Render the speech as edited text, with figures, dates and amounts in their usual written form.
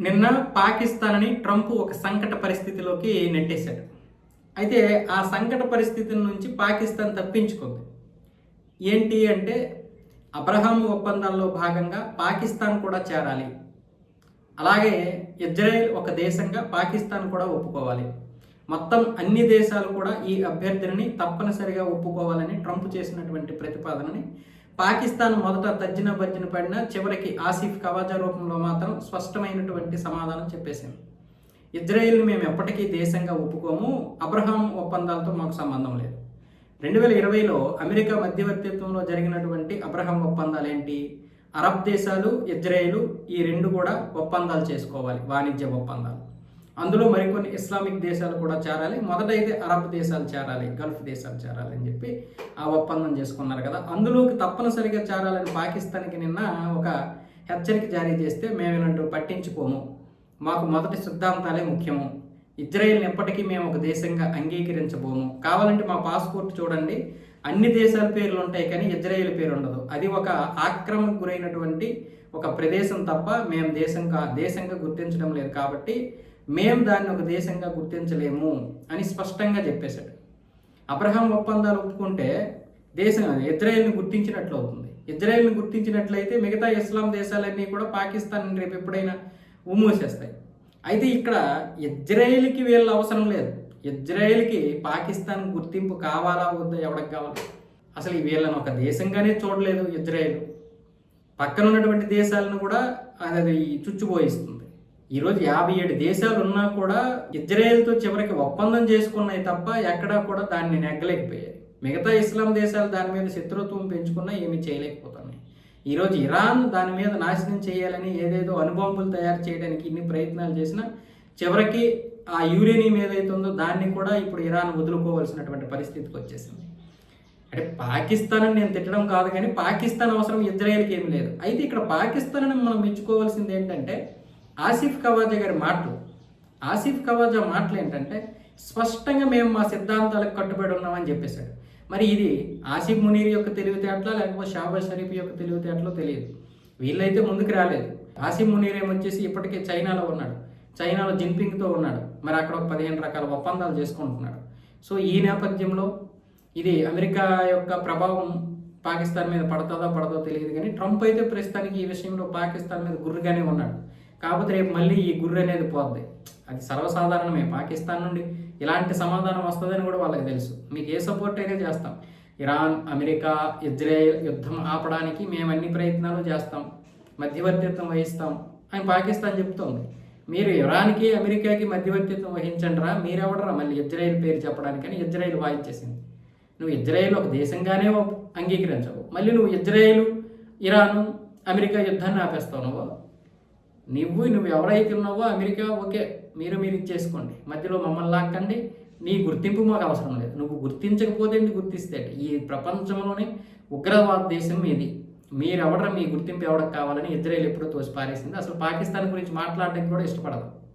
నిన్న పాకిస్తాన్ని ట్రంప్ ఒక సంకట పరిస్థితిలోకి నెట్టేశాడు. అయితే ఆ సంకట పరిస్థితి నుంచి పాకిస్తాన్ తప్పించుకుంది. ఏంటి అంటే అబ్రహాం ఒప్పందాల్లో భాగంగా పాకిస్తాన్ కూడా చేరాలి. అలాగే ఇజ్రాయెల్ ఒక దేశంగా పాకిస్తాన్ కూడా ఒప్పుకోవాలి. మొత్తం అన్ని దేశాలు కూడా ఈ అభ్యర్థిని తప్పనిసరిగా ఒప్పుకోవాలని ట్రంప్ చేసినటువంటి ప్రతిపాదనని పాకిస్తాన్ మొదట తర్జన భర్జన పడిన చివరికి ఆసిఫ్ కవాజా రూపంలో మాత్రం స్పష్టమైనటువంటి సమాధానం చెప్పేసింది. ఇజ్రాయెల్ని మేము ఎప్పటికీ దేశంగా ఒప్పుకోము, అబ్రహాం ఒప్పందాలతో మాకు సంబంధం లేదు. 2020లో అమెరికా మధ్యవర్తిత్వంలో జరిగినటువంటి అబ్రహాం ఒప్పందాలు ఏంటి? అరబ్ దేశాలు, ఇజ్రాయెల్ ఈ రెండు కూడా ఒప్పందాలు చేసుకోవాలి, వాణిజ్య ఒప్పందాలు. అందులో మరికొన్ని ఇస్లామిక్ దేశాలు కూడా చేరాలి. మొదట అయితే అరబ్ దేశాలు చేరాలి, గల్ఫ్ దేశాలు చేరాలి అని చెప్పి ఆ ఒప్పందం చేసుకున్నారు కదా. అందులోకి తప్పనిసరిగా చేరాలని పాకిస్తాన్కి నిన్న ఒక హెచ్చరిక జారీ చేస్తే మేము ఇలాంటి పట్టించుకోము, మాకు మొదటి సిద్ధాంతాలే ముఖ్యము, ఇజ్రాయెల్ని ఎప్పటికీ మేము ఒక దేశంగా అంగీకరించబోము, కావాలంటే మా పాస్పోర్ట్ చూడండి అన్ని దేశాల పేర్లు ఉంటాయి కానీ ఇజ్రాయెల్ పేరు ఉండదు, అది ఒక ఆక్రమణకు గురైనటువంటి ఒక ప్రదేశం తప్ప మేము దేశంగా గుర్తించడం లేదు, కాబట్టి మేము దాన్ని ఒక దేశంగా గుర్తించలేము అని స్పష్టంగా చెప్పేశాడు. అబ్రహాం ఒప్పందాలు ఒప్పుకుంటే ఇజ్రాయెల్ని గుర్తించినట్లు అవుతుంది. ఇజ్రాయెల్ని గుర్తించినట్లయితే మిగతా ఇస్లాం దేశాలన్నీ కూడా పాకిస్తాన్ రేపు ఎప్పుడైనా ఉమ్మూసేస్తాయి. అయితే ఇక్కడ ఇజ్రాయెల్కి వీళ్ళ అవసరం లేదు. ఇజ్రాయెల్కి పాకిస్తాన్ గుర్తింపు కావాలా వద్దా, ఎవరికి కావాలి? అసలు వీళ్ళని ఒక దేశంగానే చూడలేదు ఇజ్రాయెల్. పక్కన ఉన్నటువంటి దేశాలను కూడా అది చుచ్చుపోయిస్తుంది. ఈరోజు 57 దేశాలు ఉన్నా కూడా ఇజ్రాయెల్తో చివరికి ఒప్పందం చేసుకున్నాయి తప్ప ఎక్కడా కూడా దాన్ని నెగ్గలేకపోయాయి. మిగతా ఇస్లాం దేశాలు దాని మీద శత్రుత్వం పెంచుకున్నా ఏమీ చేయలేకపోతున్నాయి. ఈరోజు ఇరాన్ దాని మీద నాశనం చేయాలని ఏదేదో అణుబాంబులు తయారు చేయడానికి ఇన్ని ప్రయత్నాలు చేసినా చివరికి ఆ యురేనియం ఏదైతే ఉందో దాన్ని కూడా ఇప్పుడు ఇరాన్ వదులుకోవాల్సినటువంటి పరిస్థితికి వచ్చేసింది. అంటే పాకిస్తాన్ అని నేను తిట్టడం కాదు, కానీ పాకిస్తాన్ అవసరం ఇజ్రాయెల్కి ఏమి లేదు. అయితే ఇక్కడ పాకిస్తాన్ మనం మెచ్చుకోవాల్సింది ఏంటంటే ఆసిఫ్ కవాజా గారి మాటలు. ఆసిఫ్ కవాజా మాటలు ఏంటంటే స్పష్టంగా మేము మా సిద్ధాంతాలకు కట్టుబడి ఉన్నామని చెప్పేశాడు. మరి ఇది ఆసిఫ్ మునీర్ యొక్క తెలివితేటలా లేకపోతే షాబాజ్ షరీఫ్ యొక్క తెలివితేటలో తెలియదు. వీళ్ళైతే ముందుకు రాలేదు. ఆసిఫ్ మునీర్ ఏమొచ్చేసి ఇప్పటికే చైనాలో ఉన్నాడు, చైనాలో జిన్పింగ్తో ఉన్నాడు, మరి అక్కడ ఒక 15 రకాల ఒప్పందాలు చేసుకుంటున్నాడు. సో ఈ నేపథ్యంలో ఇది అమెరికా యొక్క ప్రభావం పాకిస్తాన్ మీద పడదో తెలియదు, కానీ ట్రంప్ అయితే ప్రస్తుతానికి ఈ విషయంలో పాకిస్తాన్ మీద గుర్రుగానే ఉన్నాడు. కాకపోతే రేపు మళ్ళీ ఈ గుర్రు అనేది పోద్ది, అది సర్వసాధారణమే. పాకిస్తాన్ నుండి ఇలాంటి సమాధానం వస్తుందని కూడా వాళ్ళకి తెలుసు. మీకు ఏ సపోర్ట్ అయినా చేస్తాం, ఇరాన్, అమెరికా, ఇజ్రాయెల్ యుద్ధం ఆపడానికి మేము అన్ని ప్రయత్నాలు చేస్తాం, మధ్యవర్తిత్వం వహిస్తాం అని పాకిస్తాన్ చెప్తోంది. మీరు ఇరాన్కి అమెరికాకి మధ్యవర్తిత్వం వహించండిరా, మీరెవడరా మళ్ళీ ఇజ్రాయెల్ పేరు చెప్పడానికని ఇజ్రాయెల్ వాయించేసింది. నువ్వు ఇజ్రాయెల్ ఒక దేశంగానే అంగీకరించవు, మళ్ళీ నువ్వు ఇజ్రాయెల్, ఇరాను, అమెరికా యుద్ధాన్ని ఆపేస్తావు. నువ్వు ఎవరైతే ఉన్నావో అమెరికా ఓకే మీరు ఇచ్చేసుకోండి, మధ్యలో మమ్మల్ని లాక్కండి, నీ గుర్తింపు మాకు అవసరం లేదు. నువ్వు గుర్తించకపోతే గుర్తిస్తే ఈ ప్రపంచంలోనే ఉగ్రవాద దేశం మీది, మీరెవడరా, మీ గుర్తింపు ఎవరికి కావాలని ఇజ్రాయెల్ ఎప్పుడో తోసి పారేసింది. అసలు పాకిస్తాన్ గురించి మాట్లాడడానికి కూడా ఇష్టపడదు.